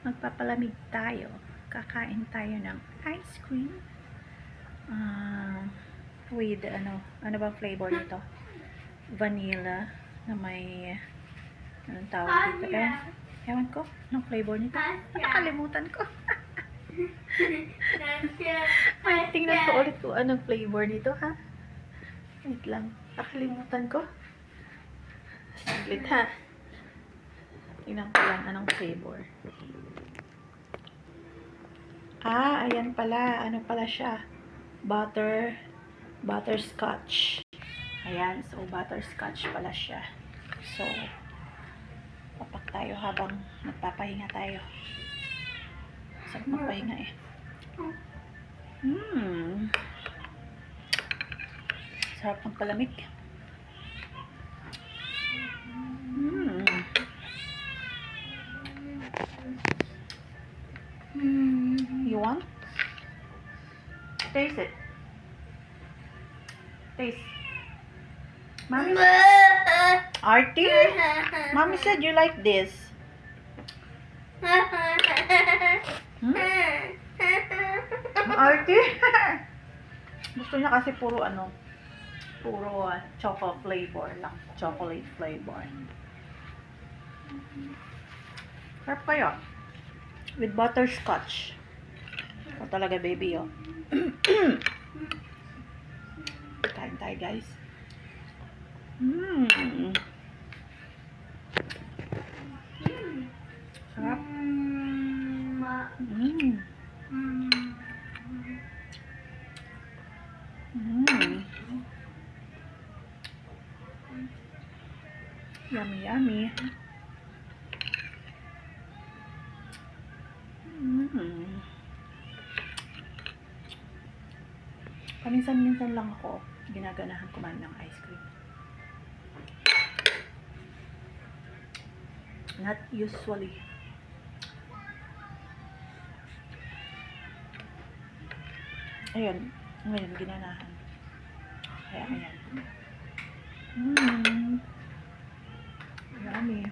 magpapalamig tayo. Kakain tayo ng ice cream. With ano ba flavor nito? Vanilla na may anong tawag dito? Ewan ko, anong flavor nito? Nakalimutan ko. Tingnan ko ulit kung anong flavor nito, ha? Wait lang, nakalimutan ko. Saglit, ha? Tingnan ko lang anong flavor. Ayan pala. Ano pala siya? Butterscotch. Ayan. So, butterscotch pala siya. So, papak tayo habang nagpapahinga tayo. Sarap magpahinga eh. Sarap ng palamig. You want? Taste it. Taste. Mommy? Artie? Mommy said you like this. Artie? Gusto niya kasi puro chocolate flavor lang. Chocolate flavor. Sarap kaya. With butterscotch. O talaga, baby, oh. Kain tayo, guys. Sarap. Yummy, yummy. Paminsan-minsan lang ako ginaganahan kumain ng ice cream. Not usually. Ayun, ngayon ginanahan. Kaya ayan. Yummy.